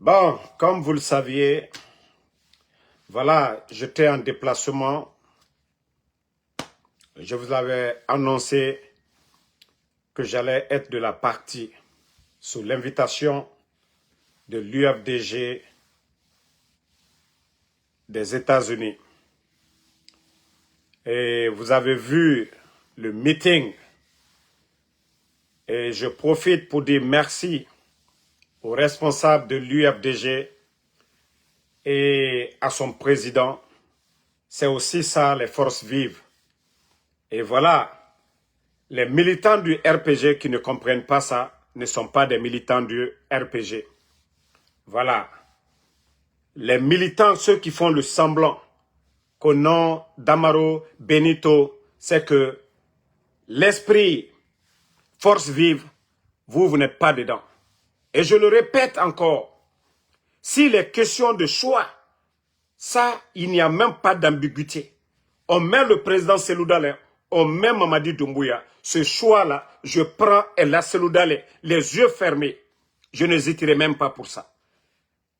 Bon, comme vous le saviez, voilà, j'étais en déplacement. Je vous avais annoncé que j'allais être de la partie sous l'invitation de l'UFDG des États-Unis. Et vous avez vu le meeting. Et je profite pour dire merci aux responsables de l'UFDG et à son président. C'est aussi ça, les forces vives. Et voilà, les militants du RPG qui ne comprennent pas ça ne sont pas des militants du RPG. Voilà. Les militants, ceux qui font le semblant qu'au nom d'Amaro Benito, c'est que l'esprit force vive, vous n'êtes pas dedans. Et je le répète encore, s'il est question de choix, ça, il n'y a même pas d'ambiguïté. On met le président Cellou Dalein, on met Mamadi Doumbouya. Ce choix-là, je prends Ella Cellou Dalein, les yeux fermés. Je n'hésiterai même pas pour ça.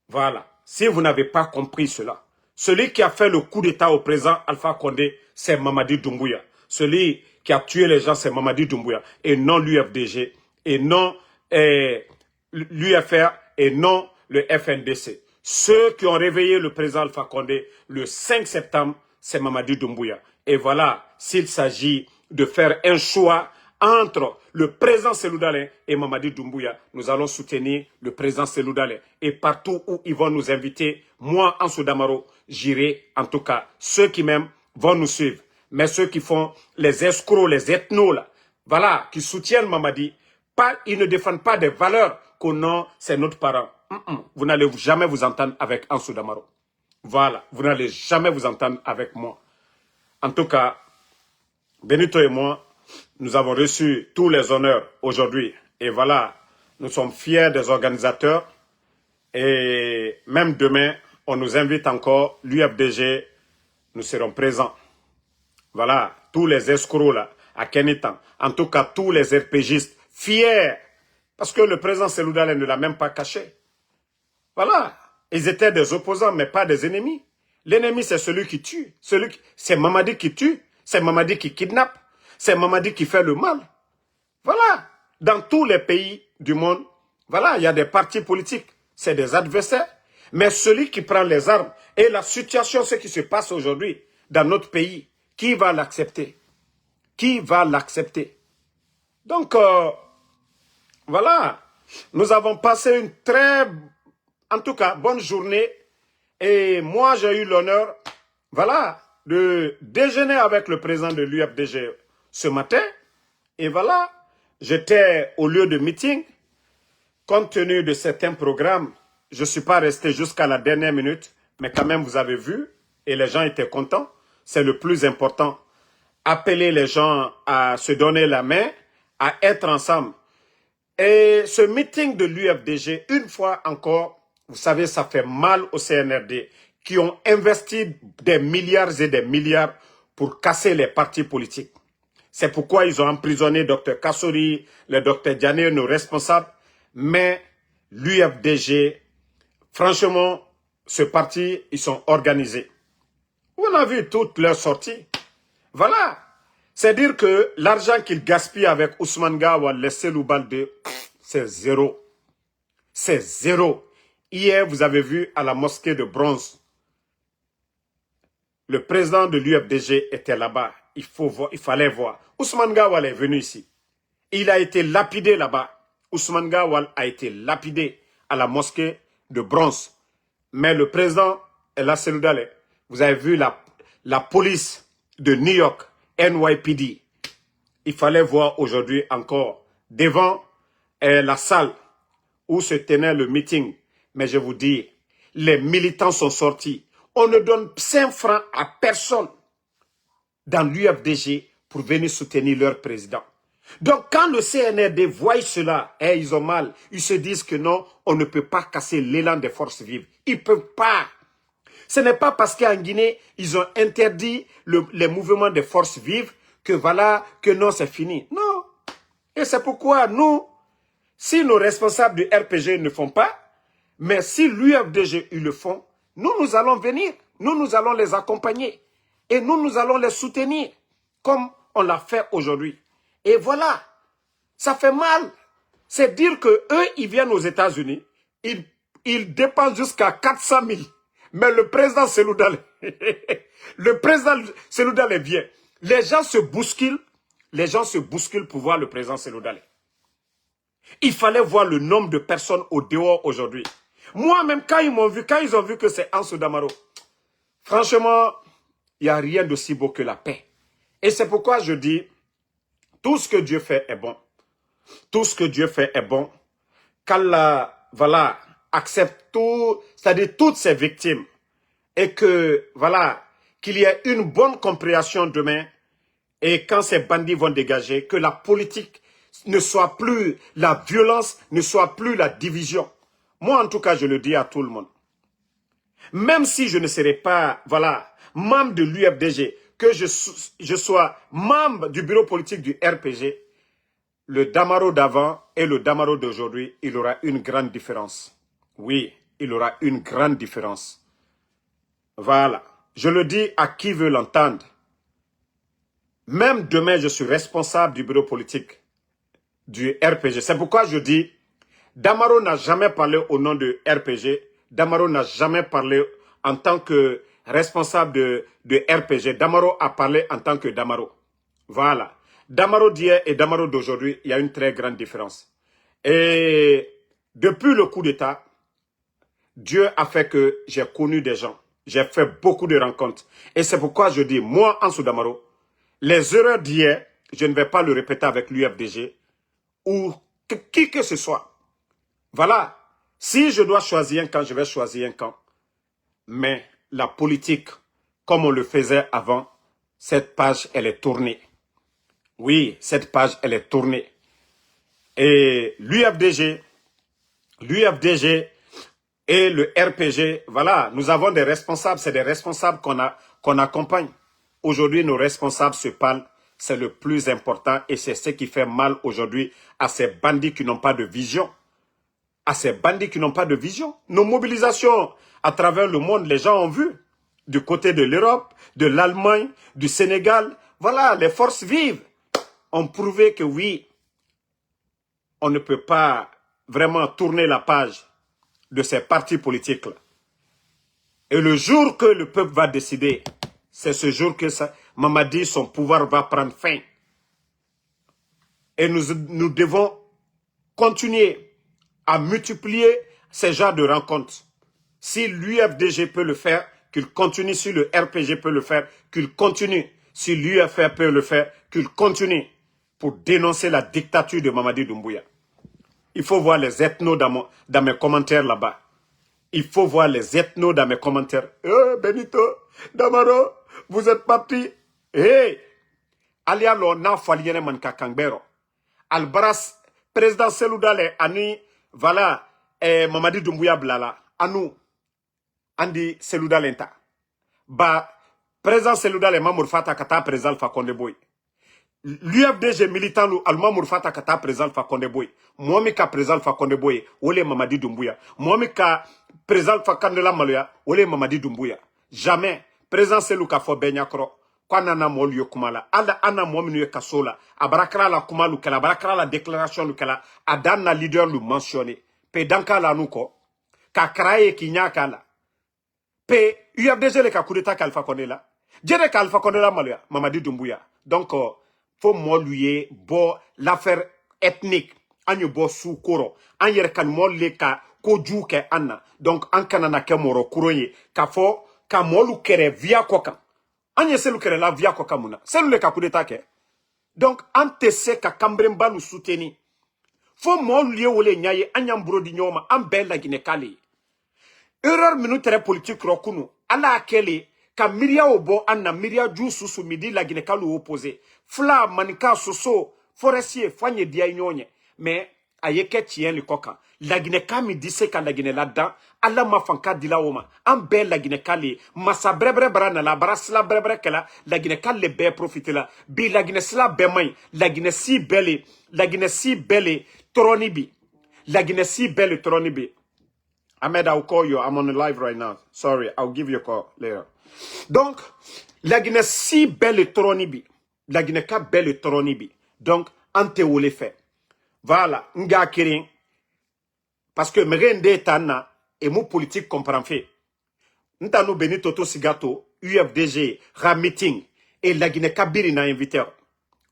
Voilà. Si vous n'avez pas compris cela, celui qui a fait le coup d'État au président Alpha Condé, c'est Mamadi Doumbouya. Celui qui a tué les gens, c'est Mamadi Doumbouya. Et non l'UFDG, et non l'UFR, et non le FNDC. Ceux qui ont réveillé le président Alpha Condé le 5 septembre, c'est Mamadi Doumbouya. Et voilà, s'il s'agit de faire un choix entre le président Cellou Dalein et Mamadi Doumbouya, nous allons soutenir le président Cellou Dalein. Et partout où ils vont nous inviter, moi, Ansou Damaro, j'irai. En tout cas, ceux qui m'aiment vont nous suivre. Mais ceux qui font les escrocs, les ethnos, là, voilà, qui soutiennent Mamadi, ils ne défendent pas des valeurs qu'au nom, c'est notre parent. Vous n'allez jamais vous entendre avec Ansou Damaro. Voilà, vous n'allez jamais vous entendre avec moi. En tout cas, Benito et moi, nous avons reçu tous les honneurs aujourd'hui. Et voilà, nous sommes fiers des organisateurs. Et même demain, on nous invite encore, l'UFDG, nous serons présents. Voilà, tous les escrocs là, à Kenitan. En tout cas, tous les RPGistes, fiers. Parce que le président Cellou Dalein ne l'a même pas caché. Voilà, ils étaient des opposants, mais pas des ennemis. L'ennemi, c'est celui qui tue. C'est Mamadi qui tue. C'est Mamadi qui kidnappe. C'est Mamadi qui fait le mal. Voilà. Dans tous les pays du monde, voilà, il y a des partis politiques. C'est des adversaires. Mais celui qui prend les armes et la situation, ce qui se passe aujourd'hui dans notre pays, qui va l'accepter? Qui va l'accepter? Donc, voilà. Nous avons passé une très, en tout cas, bonne journée. Et moi, j'ai eu l'honneur, voilà, de déjeuner avec le président de l'UFDG ce matin. Et voilà, j'étais au lieu de meeting. Compte tenu de certains programmes, je ne suis pas resté jusqu'à la dernière minute. Mais quand même, vous avez vu, et les gens étaient contents. C'est le plus important. Appeler les gens à se donner la main, à être ensemble. Et ce meeting de l'UFDG, une fois encore, vous savez, ça fait mal au CNRD, qui ont investi des milliards et des milliards pour casser les partis politiques. C'est pourquoi ils ont emprisonné Dr Kassori, le Dr Diané, nos responsables. Mais l'UFDG, franchement, ce parti, ils sont organisés. On a vu toutes leurs sorties. Voilà. C'est dire que l'argent qu'ils gaspillent avec Ousmane Gawal, les Cellou Balde, c'est zéro. C'est zéro. Hier, vous avez vu à la mosquée de Bronze, le président de l'UFDG était là-bas. Il fallait voir. Ousmane Gawal est venu ici. Il a été lapidé là-bas. Ousmane Gawal a été lapidé à la mosquée de Bronze. Mais le président Ella Cellou Dalein, vous avez vu la police de New York, NYPD. Il fallait voir aujourd'hui encore devant la salle où se tenait le meeting. Mais je vous dis, les militants sont sortis. On ne donne 5 francs à personne dans l'UFDG pour venir soutenir leur président. Donc quand le CNRD voit cela, ils ont mal. Ils se disent que non, on ne peut pas casser l'élan des forces vives. Ils ne peuvent pas. Ce n'est pas parce qu'en Guinée, ils ont interdit les mouvements des forces vives que voilà, que non, c'est fini. Non. Et c'est pourquoi nous, si nos responsables du RPG ne font pas, Mais si l'UFDG, ils le font, nous allons venir, nous allons les accompagner et nous allons les soutenir comme on l'a fait aujourd'hui. Et voilà, ça fait mal. C'est dire que eux, ils viennent aux États-Unis, ils dépensent jusqu'à 400 000. Mais le président Seloudal, le président Seloudal vient. Les gens se bousculent pour voir le président Seloudal. Il fallait voir le nombre de personnes au dehors aujourd'hui. Moi-même, quand ils ont vu que c'est Ansou Damaro, franchement, il n'y a rien de si beau que la paix. Et c'est pourquoi je dis, tout ce que Dieu fait est bon. Tout ce que Dieu fait est bon. Qu'Allah, voilà, accepte tout, c'est-à-dire toutes ses victimes. Et que, voilà, qu'il y ait une bonne compréhension demain. Et quand ces bandits vont dégager, que la politique ne soit plus la violence, ne soit plus la division. Moi, en tout cas, je le dis à tout le monde. Même si je ne serai pas, voilà, membre de l'UFDG, que je sois membre du bureau politique du RPG, le Damaro d'avant et le Damaro d'aujourd'hui, il aura une grande différence. Oui, il aura une grande différence. Voilà. Je le dis à qui veut l'entendre. Même demain, je suis responsable du bureau politique du RPG. C'est pourquoi je dis, Damaro n'a jamais parlé au nom de RPG. Damaro n'a jamais parlé en tant que responsable de RPG. Damaro a parlé en tant que Damaro. Voilà. Damaro d'hier et Damaro d'aujourd'hui, il y a une très grande différence. Et depuis le coup d'État, Dieu a fait que j'ai connu des gens. J'ai fait beaucoup de rencontres. Et c'est pourquoi je dis, moi, Ansou Damaro, les erreurs d'hier, je ne vais pas le répéter avec l'UFDG ou qui que ce soit. Voilà. Si je dois choisir un camp, je vais choisir un camp. Mais la politique, comme on le faisait avant, cette page, elle est tournée. Oui, cette page, elle est tournée. Et l'UFDG et le RPG, voilà, nous avons des responsables, c'est des responsables qu'on accompagne. Aujourd'hui, nos responsables se parlent, c'est le plus important et c'est ce qui fait mal aujourd'hui à ces bandits qui n'ont pas de vision. À ces bandits qui n'ont pas de vision. Nos mobilisations à travers le monde, les gens ont vu. Du côté de l'Europe, de l'Allemagne, du Sénégal, voilà, les forces vives ont prouvé que oui, on ne peut pas vraiment tourner la page de ces partis politiques-là. Et le jour que le peuple va décider, c'est ce jour que Mamadi, son pouvoir va prendre fin. Et nous devons continuer à multiplier ces genres de rencontres. Si l'UFDG peut le faire, qu'il continue. Si le RPG peut le faire, qu'il continue. Si l'UFR peut le faire, qu'il continue pour dénoncer la dictature de Mamadi Doumbouya. Il faut voir les ethnos dans mes commentaires là-bas. Il faut voir les ethnos dans mes commentaires. Benito, Damaro, vous êtes parti. Hey, alialo na faliene man kakangbero. Albaras, président Seloudale, ani, voilà, Mamadi Doumbouya blala, anou, andi Seloudale enta. Ba, président Seloudale Mamour Fata kata président Fakonde Boy. L'UFDG militant lu Mamour Fata kata président Fakonde Boy. Moi ka président Fakonde Boy, ole Mamadi Doumbouya. Moi ka président Fakandela Maloya, ole Mamadi Doumbouya. Jamais, président Selou ka fo benyakro. Kwa nana molu yo kumala. Ada ana mwaminu yo kasola. Abrakra la kumalu kela, abrakra la déclaration lu kela. Adana leader lu mentionné. Pe danka la nuko. Ka kraye kinyaka la. Pe UFDG le ka coup d'état Alpha Condé la. Djere ka Alpha Condé la Maloya, Mamadi Doumbouya. Donc, faut moluye bo l'affaire ethnique. Anyo bo sou koro. Anyer kan molle ka koju ke anna. Donc, an kanana ke moro kuroye. Ka fo, ka molu kere via koka. Anye selu kere la via koka muna. Selu le ka coup d'état ke. Donc, ante se ka kambremba nous souteni. Faut moluye wole nyaye anyam brodi nyoma. An bella gine kale. Erreur minutere politique rokunu. Ala akele. Ka miria obo anna miria ju susu midi la gine kalu opposé. Fla manika soso forestier fanye dia inyonye. Mais ayeke tien le koka. La gine kami dise ka la gine là-dedans. Alla ma fanka dila oma. An be la gine kale. Masa brebre brana la brasla brebre kela. La gine kale be profite la. Bi la gine sla be may. La gine si belle. La gine si belle tronibi. La gine si belle tronibi. Ahmed, I'll call you. I'm on the live right now. Sorry, I'll give you a call later. Donc, la Guinée si belle tronibi. La Guinée ka belle tronibi. Donc, ante ou le fait. Voilà, nga kirin. Parce que mrende tana et mou politique comprend fait. Ntano Benito Toto Sigato, UFDG, ra meeting. Et la Guinée kabiri na invité.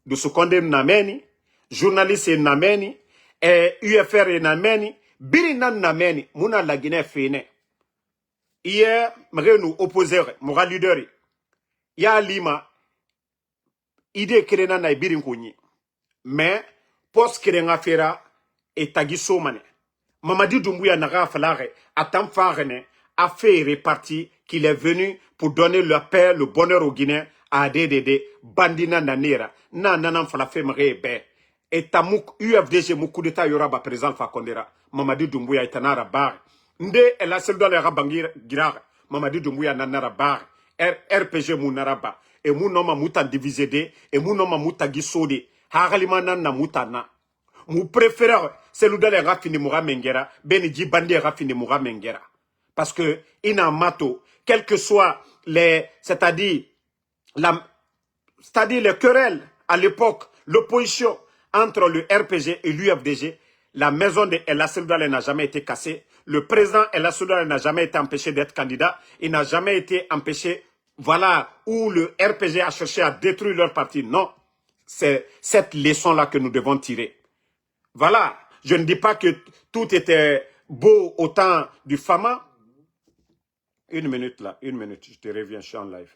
De ce condamne nameni, journaliste nameni, et UFR nameni, biri nan nameni, muna la Guinée fene. Hier, mre nous opposer, mora leader. Ya lima, idée krena na birin konyi. Mais, post krenga fera, et tagiso mane. Mamadi Doumbouya naga falare, atam farene, a fait réparti qu'il est venu pour donner la paix, le bonheur aux Guinéens, à DDD, bandina nanera, nananam falafe mre be. Et tamouk UFDG moukou d'État yoraba président Fakondera, Mamadi Doumbouya itanara bar. Nde el a seldo le rabangira girar, Mamadi Doumbouya nanara bar. RPG mounaraba. Et moun noma moutan divisé de, et moun noma mouta gisode. Haralimanan na moutana. Mon préféré, c'est le d'aller raffiner Moura Mengera, Beniji Bandi raffiner Moura Mengera. Parce que, ina mato, quel que soit les, c'est-à-dire les querelles à l'époque, l'opposition entre le RPG et l'UFDG, la maison de El Asseldale n'a jamais été cassée. Le président El Asseldale n'a jamais été empêché d'être candidat. Il n'a jamais été empêché, voilà, où le RPG a cherché à détruire leur parti. Non, c'est cette leçon-là que nous devons tirer. Voilà, je ne dis pas que tout était beau au temps du Fama. Une minute là, une minute, je te reviens, je suis en live.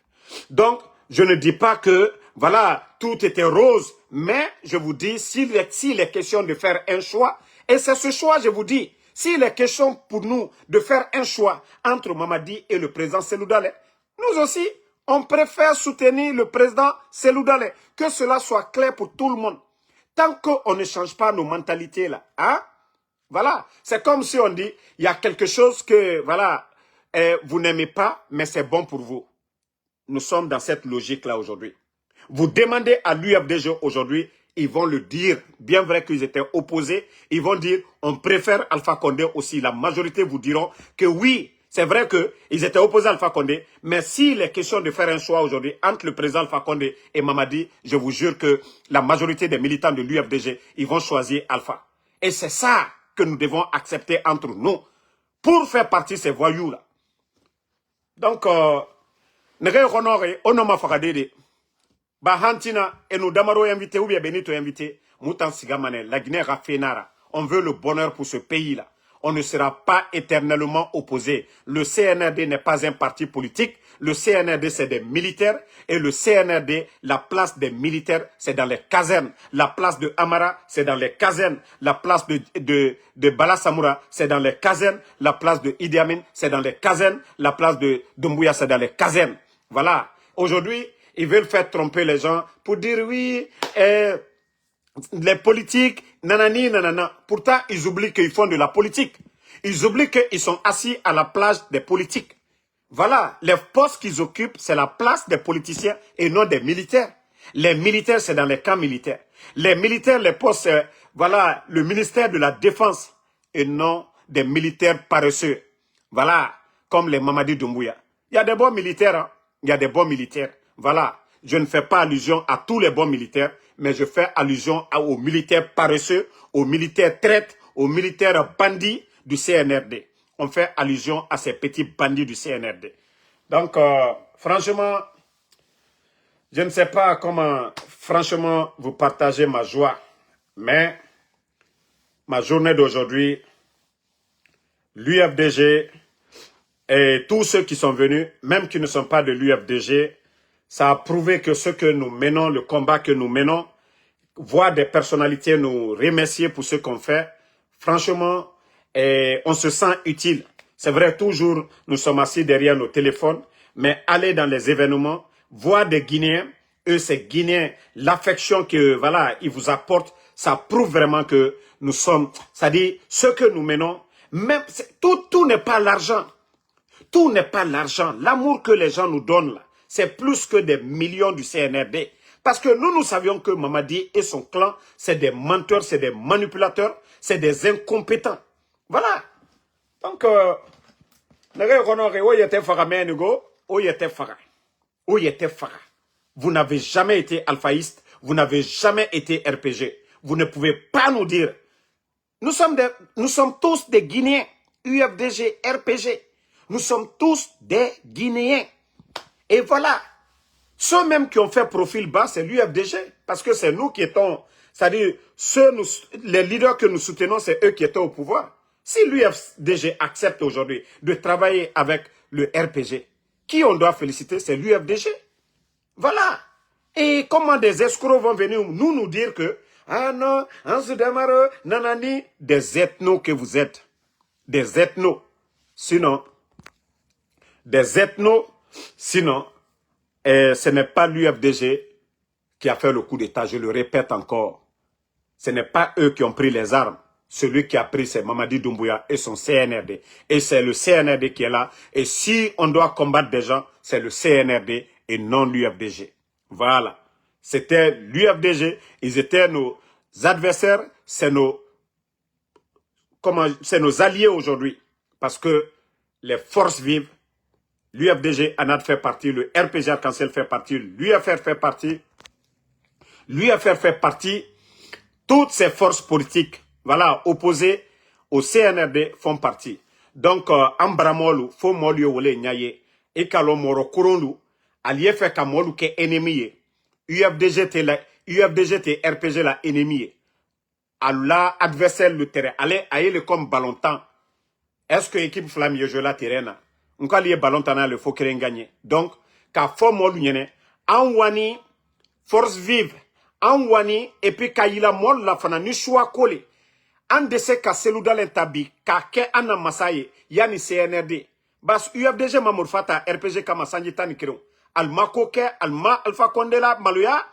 Donc, je ne dis pas que, voilà, tout était rose, mais je vous dis, s'il est question de faire un choix, et c'est ce choix, je vous dis, s'il est question pour nous de faire un choix entre Mamadi et le président Cellou Dalein, nous aussi, on préfère soutenir le président Cellou Dalein, que cela soit clair pour tout le monde. Tant qu'on ne change pas nos mentalités là, hein? Voilà, c'est comme si on dit, il y a quelque chose que, voilà, vous n'aimez pas, mais c'est bon pour vous. Nous sommes dans cette logique-là aujourd'hui. Vous demandez à l'UFDG aujourd'hui, ils vont le dire, bien vrai qu'ils étaient opposés, ils vont dire, on préfère Alpha Condé aussi. La majorité vous diront que oui, c'est vrai qu'ils étaient opposés à Alpha Condé, mais s'il est question de faire un choix aujourd'hui entre le président Alpha Condé et Mamadi, je vous jure que la majorité des militants de l'UFDG, ils vont choisir Alpha. Et c'est ça que nous devons accepter entre nous pour faire partie de ces voyous-là. Donc, Nere Honore, Onoma Fakadede, Bahantina, et nous Damaro invité ou bien Benito invité, Moutan Sigamane, la Guinée Rafenara. On veut le bonheur pour ce pays-là. On ne sera pas éternellement opposé. Le CNRD n'est pas un parti politique. Le CNRD, c'est des militaires. Et le CNRD, la place des militaires, c'est dans les casernes. La place de Amara, c'est dans les casernes. La place de Bala Samoura, c'est dans les casernes. La place de Idi Amin, c'est dans les casernes. La place de Doumbouya, c'est dans les casernes. Voilà. Aujourd'hui, ils veulent faire tromper les gens pour dire oui, les politiques, nanani, nanana. Pourtant, ils oublient qu'ils font de la politique. Ils oublient qu'ils sont assis à la place des politiques. Voilà, les postes qu'ils occupent, c'est la place des politiciens et non des militaires. Les militaires, c'est dans les camps militaires. Les militaires, les postes, voilà, le ministère de la Défense et non des militaires paresseux. Voilà, comme les Mamadi Doumbouya. Il y a des bons militaires, hein? Il y a des bons militaires. Voilà, je ne fais pas allusion à tous les bons militaires, mais je fais allusion aux militaires paresseux, aux militaires traites, aux militaires bandits du CNRD. On fait allusion à ces petits bandits du CNRD. Donc, franchement, je ne sais pas comment, franchement, vous partagez ma joie, mais ma journée d'aujourd'hui, l'UFDG et tous ceux qui sont venus, même qui ne sont pas de l'UFDG, ça a prouvé que ce que nous menons, le combat que nous menons, voir des personnalités nous remercier pour ce qu'on fait, franchement, on se sent utile. C'est vrai, toujours, nous sommes assis derrière nos téléphones, mais aller dans les événements, voir des Guinéens, eux, ces Guinéens, l'affection que, voilà, ils vous apportent, ça prouve vraiment que nous sommes, c'est-à-dire, ce que nous menons, même, tout n'est pas l'argent. Tout n'est pas l'argent. L'amour que les gens nous donnent, là, c'est plus que des millions du CNRD. Parce que nous savions que Mamadi et son clan, c'est des menteurs, c'est des manipulateurs, c'est des incompétents. Voilà. Donc, vous n'avez jamais été alphaïste, vous n'avez jamais été RPG. Vous ne pouvez pas nous dire. Nous sommes tous des Guinéens, UFDG, RPG. Nous sommes tous des Guinéens. Et voilà. Ceux même qui ont fait profil bas, c'est l'UFDG. Parce que c'est nous qui étions, c'est-à-dire, les leaders que nous soutenons, c'est eux qui étaient au pouvoir. Si l'UFDG accepte aujourd'hui de travailler avec le RPG, qui on doit féliciter, c'est l'UFDG. Voilà. Et comment des escrocs vont venir nous dire que, ah non, Ansoudamaro, nanani, des ethnos que vous êtes. Des ethnos. Sinon, ce n'est pas l'UFDG qui a fait le coup d'État, je le répète encore. Ce n'est pas eux qui ont pris les armes. Celui qui a pris, c'est Mamadi Doumbouya et son CNRD. Et c'est le CNRD qui est là. Et si on doit combattre des gens, c'est le CNRD et non l'UFDG. Voilà. C'était l'UFDG. Ils étaient nos adversaires. C'est nos alliés aujourd'hui. Parce que les forces vives, l'UFDG, ANAD fait partie, le RPG Arc-en-Ciel fait partie, l'UFR fait partie. L'UFR fait partie. Toutes ces forces politiques, voilà, opposées au CNRD font partie. Donc, Ambramolu, faut molio wole nyaye, et kalo moro kuronu, allié fait ka molu ke ennemi, UFDG te RPG la ennemi, Allah adversaire le terrain, allez, le comme ballon temps. Est-ce que l'équipe flamme je la terrain, on ka lié ballon temps le faut qu'elle gagne. Donc, ka faut molu nyene, en wani, force vive, en wani, et puis kayila mol la fana ni choix collé. En dese ka seluda l'entabi, ka ke anna masaye, yani CNRD. Bas UFDG Mamour Fata, RPG kama sanjita ni kiro. Al mako ke, al ma alfa kondela maluya,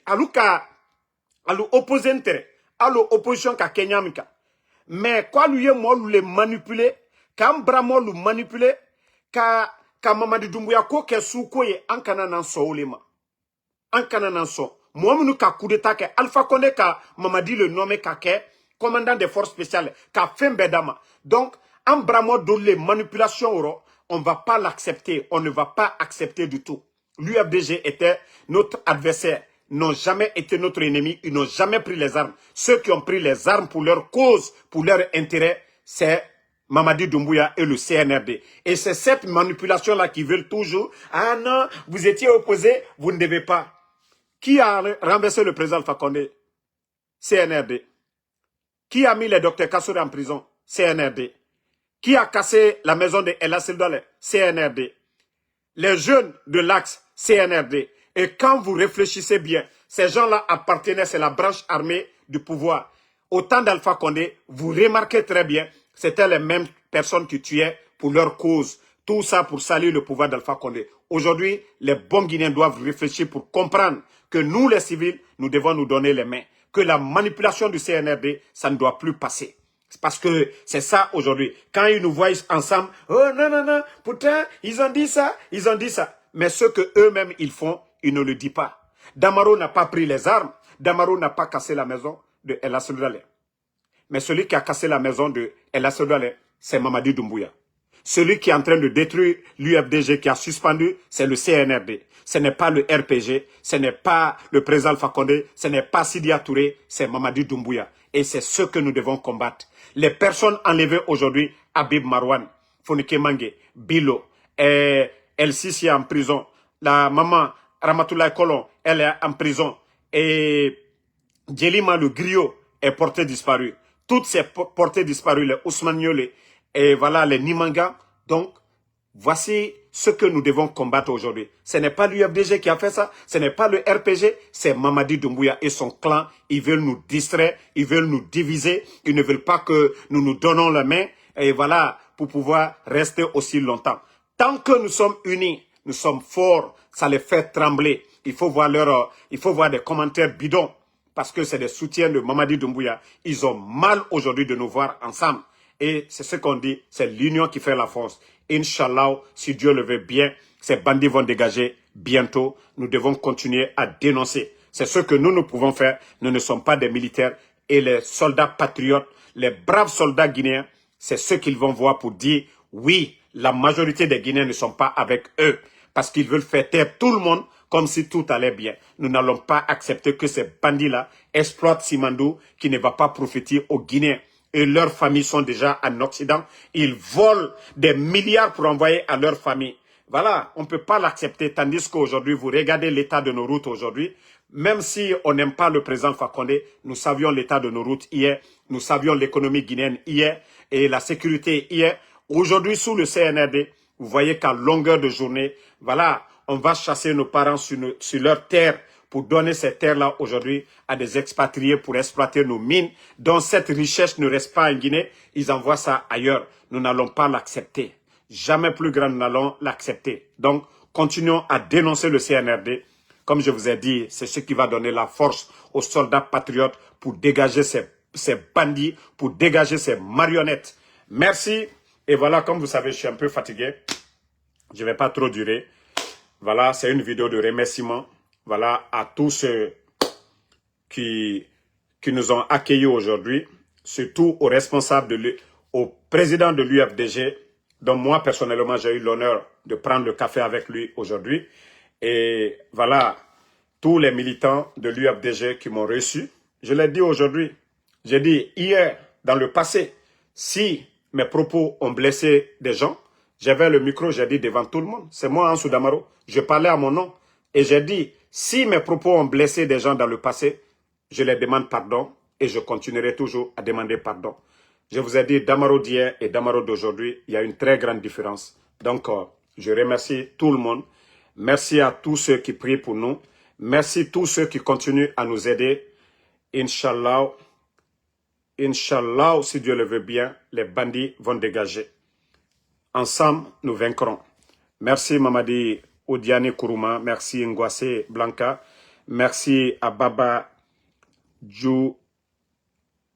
aluka, alu opposente, alu opposition ka kenyamika. Mais quoi lui mol le manipuler, ka mbra mol manipuler, ka Mamadi Doumbouya ko ke souko ye ankana nan so olema. Ankana nan so. Moi, nous ka coup d'état que Alpha Condé ka Mamadi le nommé kake commandant des forces spéciales ka Fembedama. Donc en bramo de les manipulations on va pas l'accepter, on ne va pas accepter du tout. L'UFDG était notre adversaire, n'ont jamais été notre ennemi, ils n'ont jamais pris les armes. Ceux qui ont pris les armes pour leur cause, pour leur intérêt, c'est Mamadi Doumbouya et le CNRD. Et c'est cette manipulation là qui veulent toujours, ah non, vous étiez opposés, vous ne devez pas. Qui a renversé le président Alpha Condé? CNRD. Qui a mis le docteur Kassouri en prison? CNRD. Qui a cassé la maison de Ella Seldale? CNRD. Les jeunes de l'Axe? CNRD. Et quand vous réfléchissez bien, ces gens-là appartenaient, c'est la branche armée du pouvoir. Au temps d'Alpha Condé, vous remarquez très bien, c'était les mêmes personnes qui tuaient pour leur cause. Tout ça pour salir le pouvoir d'Alpha Condé. Aujourd'hui, les bons Guinéens doivent réfléchir pour comprendre que nous, les civils, nous devons nous donner les mains. Que la manipulation du CNRD, ça ne doit plus passer. Parce que c'est ça aujourd'hui. Quand ils nous voient ensemble, oh non, non, non, pourtant, ils ont dit ça, ils ont dit ça. Mais ce que eux-mêmes ils font, ils ne le disent pas. Damaro n'a pas pris les armes. Damaro n'a pas cassé la maison de Ella Seldale. Mais celui qui a cassé la maison de Ella Seldale, c'est Mamadi Doumbouya. Celui qui est en train de détruire l'UFDG qui a suspendu, c'est le CNRD. Ce n'est pas le RPG, ce n'est pas le président Alpha Condé, ce n'est pas Sidia Touré, c'est Mamadi Doumbouya. Et c'est ce que nous devons combattre. Les personnes enlevées aujourd'hui, Habib Marwan, Fonike Mange, Bilo, El Sisi est en prison. La maman Ramatoulaye Kolon, elle est en prison. Et Djelima le griot est porté disparu. Toutes ces portées disparues, les Ousmane Niolé, et voilà les Nimanga. Donc, voici ce que nous devons combattre aujourd'hui. Ce n'est pas l'UFDG qui a fait ça, ce n'est pas le RPG, c'est Mamadi Doumbouya et son clan. Ils veulent nous distraire, ils veulent nous diviser, ils ne veulent pas que nous nous donnons la main, et voilà, pour pouvoir rester aussi longtemps. Tant que nous sommes unis, nous sommes forts, ça les fait trembler. Il faut voir des commentaires bidons, parce que c'est des soutiens de Mamadi Doumbouya. Ils ont mal aujourd'hui de nous voir ensemble. Et c'est ce qu'on dit, c'est l'union qui fait la force. Inch'Allah, si Dieu le veut bien, ces bandits vont dégager bientôt. Nous devons continuer à dénoncer. C'est ce que nous pouvons faire. Nous ne sommes pas des militaires. Et les soldats patriotes, les braves soldats guinéens, c'est ce qu'ils vont voir pour dire, oui, la majorité des Guinéens ne sont pas avec eux, parce qu'ils veulent faire taire tout le monde comme si tout allait bien. Nous n'allons pas accepter que ces bandits-là exploitent Simandou, qui ne va pas profiter aux Guinéens. Et leurs familles sont déjà en Occident. Ils volent des milliards pour envoyer à leurs familles. Voilà, on ne peut pas l'accepter, tandis qu'aujourd'hui, vous regardez l'état de nos routes aujourd'hui. Même si on n'aime pas le président Fakonde, nous savions l'état de nos routes hier, nous savions l'économie guinéenne hier et la sécurité hier. Aujourd'hui, sous le CNRD, vous voyez qu'à longueur de journée, voilà, on va chasser nos parents sur leur terre pour donner ces terres-là aujourd'hui à des expatriés pour exploiter nos mines, dont cette richesse ne reste pas en Guinée, ils envoient ça ailleurs. Nous n'allons pas l'accepter. Jamais plus grand, nous n'allons l'accepter. Donc, continuons à dénoncer le CNRD. Comme je vous ai dit, c'est ce qui va donner la force aux soldats patriotes pour dégager ces bandits, pour dégager ces marionnettes. Merci. Et voilà, comme vous savez, je suis un peu fatigué. Je ne vais pas trop durer. Voilà, c'est une vidéo de remerciement. Voilà, à tous ceux qui nous ont accueillis aujourd'hui, surtout aux responsables, au président de l'UFDG, dont moi, personnellement, j'ai eu l'honneur de prendre le café avec lui aujourd'hui. Et voilà, tous les militants de l'UFDG qui m'ont reçu. Je l'ai dit aujourd'hui, j'ai dit hier, dans le passé, si mes propos ont blessé des gens, j'avais le micro, j'ai dit devant tout le monde, c'est moi, Ansou Damaro, je parlais à mon nom, et j'ai dit, si mes propos ont blessé des gens dans le passé, je les demande pardon, et je continuerai toujours à demander pardon. Je vous ai dit, Damaro d'hier et Damaro d'aujourd'hui, il y a une très grande différence. Donc, je remercie tout le monde. Merci à tous ceux qui prient pour nous. Merci à tous ceux qui continuent à nous aider. Inch'Allah, Inch'Allah, si Dieu le veut bien, les bandits vont dégager. Ensemble, nous vaincrons. Merci Mamadi Odiane Kourouma. Merci Ngwase Blanca. Merci à Baba Djou.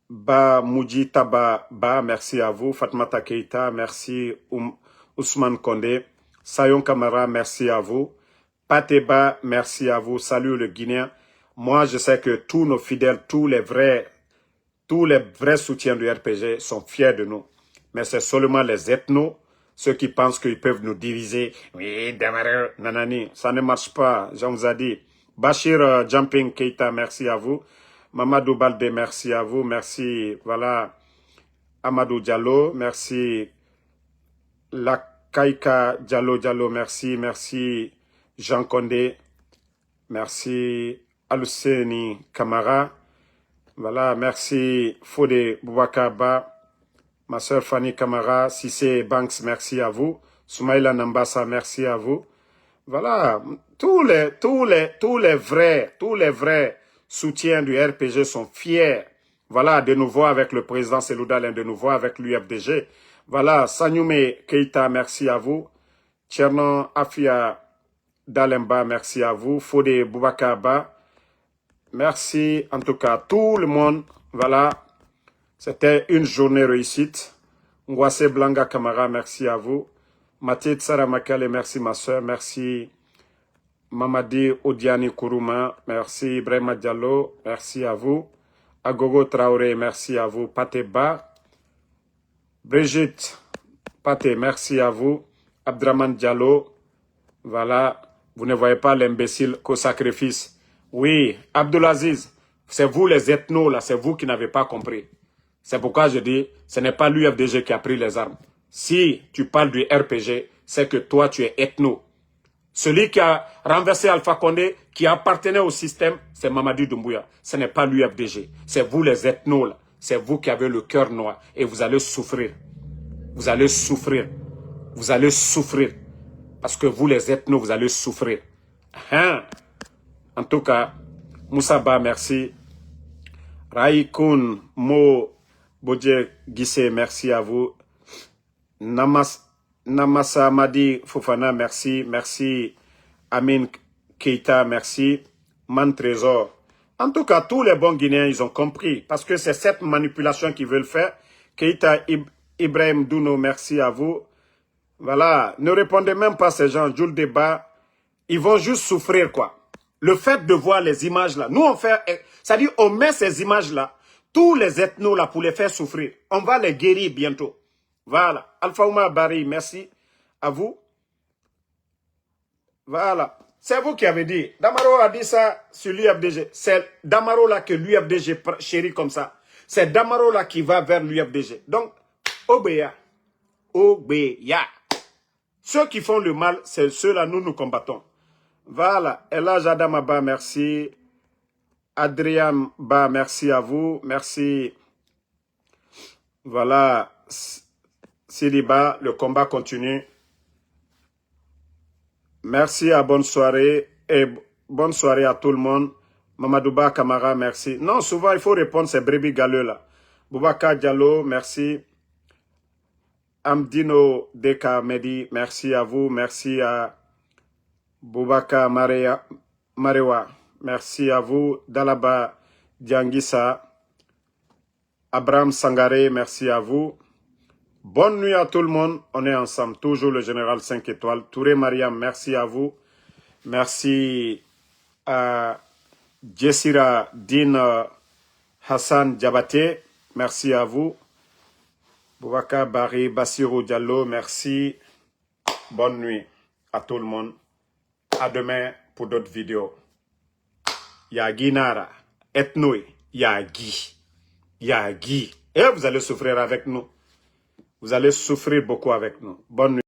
Ba Moudji Taba Ba, merci à vous. Fatmata Keita, merci. Ousmane Kondé. Sayon Kamara, merci à vous. Pateba, merci à vous. Salut le Guinéen. Moi, je sais que tous nos fidèles, tous les vrais soutiens du RPG sont fiers de nous. Mais c'est seulement les ethnos, ceux qui pensent qu'ils peuvent nous diviser. Oui, Damaro, nanani, ça ne marche pas, j'en vous ai dit. Bachir Jumping Keita, merci à vous. Mamadou Balde, merci à vous. Merci, voilà. Amadou Diallo, merci. Kaika Diallo, merci. Merci. Jean Condé, merci. Aluseni Kamara, voilà, merci. Fodé Bouakaba, ma soeur Fanny Kamara, Sissé Banks, merci à vous. Soumaïla Nambassa, merci à vous. Voilà, tous les vrais soutiens du RPG sont fiers. Voilà, de nous voir avec le président Seloudal, de nous voir avec l'UFDG. Voilà, Sanyume Keita, merci à vous. Tchernon Afia Dalemba, merci à vous. Fodé Boubakaba, merci. En tout cas, tout le monde, voilà. C'était une journée réussite. Ngwase Blanga Kamara, merci à vous. Mathilde Saramakale, merci ma soeur, merci. Mamadi Odiani Kourouma, merci. Ibrahima Diallo, merci à vous. Agogo Traoré, merci à vous. Pateba, Brigitte Paté, merci à vous. Abdraman Diallo, voilà. Vous ne voyez pas l'imbécile qu'au sacrifice. Oui, Abdelaziz, c'est vous les ethnos là, c'est vous qui n'avez pas compris. C'est pourquoi je dis, ce n'est pas l'UFDG qui a pris les armes. Si tu parles du RPG, c'est que toi tu es ethno. Celui qui a renversé Alpha Condé, qui appartenait au système, c'est Mamadi Doumbouya. Ce n'est pas l'UFDG. C'est vous les ethnos là. C'est vous qui avez le cœur noir. Et vous allez souffrir. Vous allez souffrir. Vous allez souffrir. Parce que vous les ethnos, vous allez souffrir. Hein? En tout cas, Moussaba, merci. Raïkoun, Mo, Bodje Gissé, merci à vous. Namasa Madi Fofana, merci. Merci. Amin Keita, merci. Man Trésor. En tout cas, tous les bons Guinéens, ils ont compris. Parce que c'est cette manipulation qu'ils veulent faire. Keita Ibrahim Douno, merci à vous. Voilà. Ne répondez même pas à ces gens. Joue le débat. Ils vont juste souffrir, quoi. Le fait de voir les images là. Nous, on fait... C'est-à-dire, on met ces images là. Tous les ethnos là pour les faire souffrir. On va les guérir bientôt. Voilà. Alpha Oumar Barry, merci à vous. Voilà. C'est vous qui avez dit. Damaro a dit ça sur l'UFDG. C'est Damaro là que l'UFDG chérit comme ça. C'est Damaro là qui va vers l'UFDG. Donc, Obéa. Obéa. Ceux qui font le mal, c'est ceux-là, nous combattons. Voilà. Ella Jadamaba, merci. Adrien Ba, merci à vous. Merci. Voilà. Siliba, le combat continue. Merci à bonne soirée. Et bonne soirée à tout le monde. Mamadouba Kamara, merci. Non, souvent, il faut répondre ces brebis galeux là. Boubacar Diallo, merci. Amdino Deka Medi, merci à vous. Merci à Boubacar Marewa, merci à vous. Dalaba Diangissa, Abraham Sangaré, merci à vous. Bonne nuit à tout le monde. On est ensemble. Toujours le général 5 étoiles. Touré Mariam, merci à vous. Merci à Jessira Din Hassan Diabaté, merci à vous. Boubacar Barry Bassirou Diallo, merci. Bonne nuit à tout le monde. À demain pour d'autres vidéos. Yagi Nara, Etnoé, Yagi. Yagi. Et vous allez souffrir avec nous. Vous allez souffrir beaucoup avec nous. Bonne nuit.